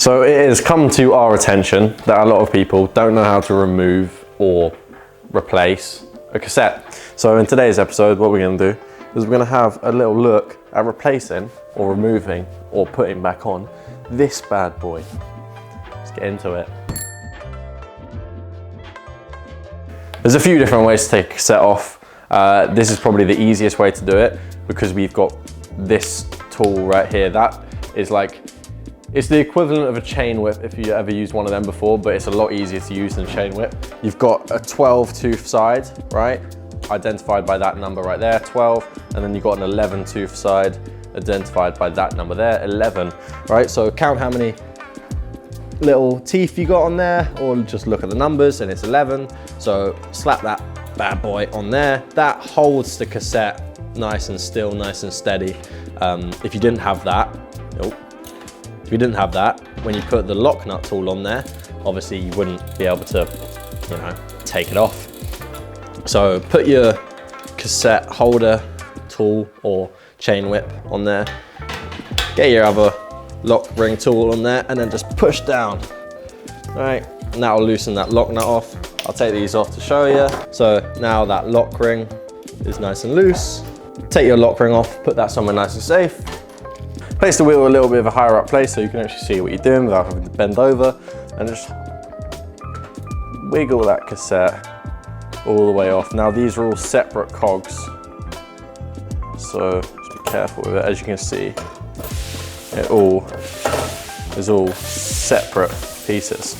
So it has come to our attention that a lot of people don't know how to remove or replace a cassette. So in today's episode, what we're going to do is we're going to have a little look at replacing or removing or putting back on this bad boy. Let's get into it. There's a few different ways to take a cassette off. This is probably the easiest way to do it because we've got this tool right here. That is like, it's the equivalent of a chain whip if you ever used one of them before, but it's a lot easier to use than a chain whip. You've got a 12 tooth side, right? Identified by that number right there, 12. And then you've got an 11 tooth side identified by that number there, 11, right? So count how many little teeth you got on there, or just look at the numbers and it's 11. So slap that bad boy on there. That holds the cassette nice and still, nice and steady. If you didn't have that, if you didn't have that, when you put the lock nut tool on there, obviously you wouldn't be able to, you know, take it off. So put your cassette holder tool or chain whip on there, get your other lock ring tool on there, and then just push down. All right, and that'll loosen that lock nut off. I'll take these off to show you. So now that lock ring is nice and loose. Take your lock ring off, put that somewhere nice and safe. Place the wheel a little bit of a higher up place so you can actually see what you're doing without having to bend over, and just wiggle that cassette all the way off. Now these are all separate cogs, so just be careful with it. As you can see, it all is all separate pieces.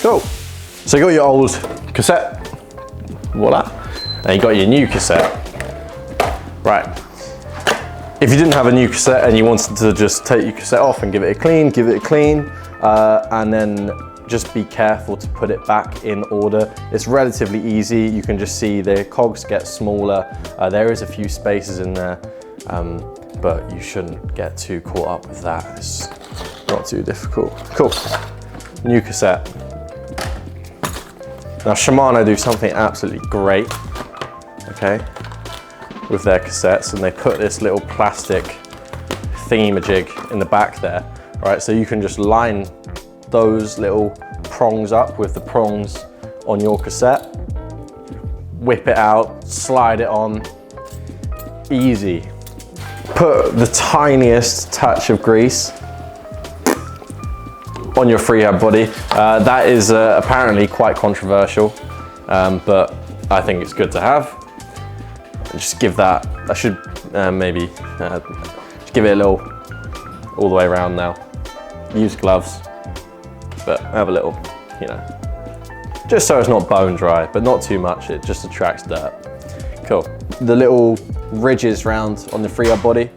Cool. So you got your old cassette, voila, and you got your new cassette. Right. If you didn't have a new cassette and you wanted to just take your cassette off and give it a clean, and then just be careful to put it back in order. It's relatively easy. You can just see the cogs get smaller. There is a few spaces in there, but you shouldn't get too caught up with that. It's not too difficult. Cool. New cassette. Now Shimano do something absolutely great, okay, with their cassettes, and they put this little plastic thingamajig in the back there, right? So you can just line those little prongs up with the prongs on your cassette, whip it out, slide it on, easy. Put the tiniest touch of grease on your freehab body. That is apparently quite controversial, but I think it's good to have. Just give that, I should maybe just give it a little all the way around now. Use gloves, but have a little, you know, just so it's not bone dry, but not too much, it just attracts dirt. Cool. The little ridges round on the freehub body,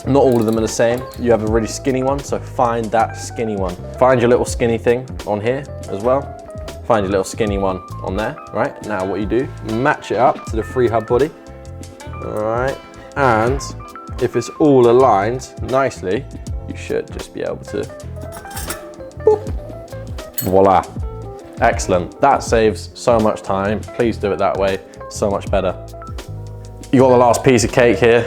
not all of them are the same. You have a really skinny one, so find that skinny one. Find your little skinny thing on here as well. Find your little skinny one on there, right? Now what you do, match it up to the freehub body, all right? And if it's all aligned nicely, you should just be able to, boop, voila. Excellent, that saves so much time. Please do it that way, so much better. You got the last piece of cake here,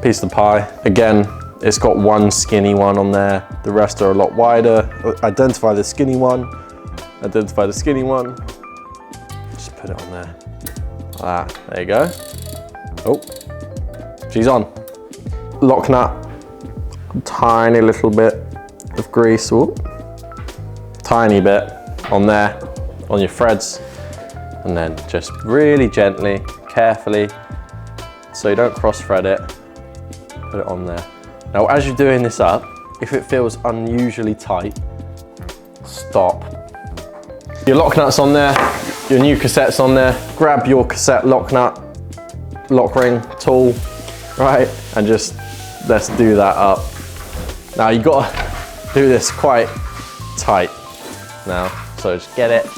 piece of the pie. Again, it's got one skinny one on there. The rest are a lot wider. Identify the skinny one. Identify the skinny one. Just put it on there. Like that. There you go. Oh, she's on. Lock nut. Tiny little bit of grease. Ooh. Tiny bit on there, on your threads. And then just really gently, carefully, so you don't cross thread it, put it on there. Now, as you're doing this up, if it feels unusually tight, stop. Your lock nut's on there, your new cassette's on there. Grab your cassette lock nut, lock ring tool, right? And just, let's do that up. Now you gotta do this quite tight now. So just get it.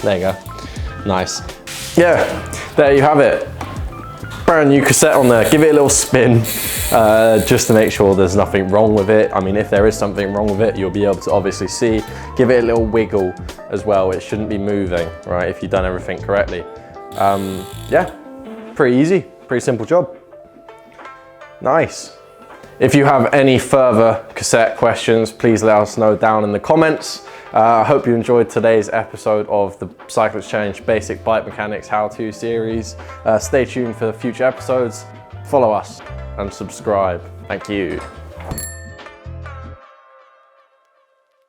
There you go, nice. Yeah, there you have it. Brand new cassette on there. Give it a little spin just to make sure there's nothing wrong with it. I mean, if there is something wrong with it, you'll be able to obviously see. Give it a little wiggle as well. It shouldn't be moving, right, if you've done everything correctly. Yeah, pretty easy, pretty simple job. Nice. If you have any further cassette questions, please let us know down in the comments. I hope you enjoyed today's episode of the Cyclists Change Basic Bike Mechanics How-To series. Stay tuned for future episodes. Follow us and subscribe. Thank you.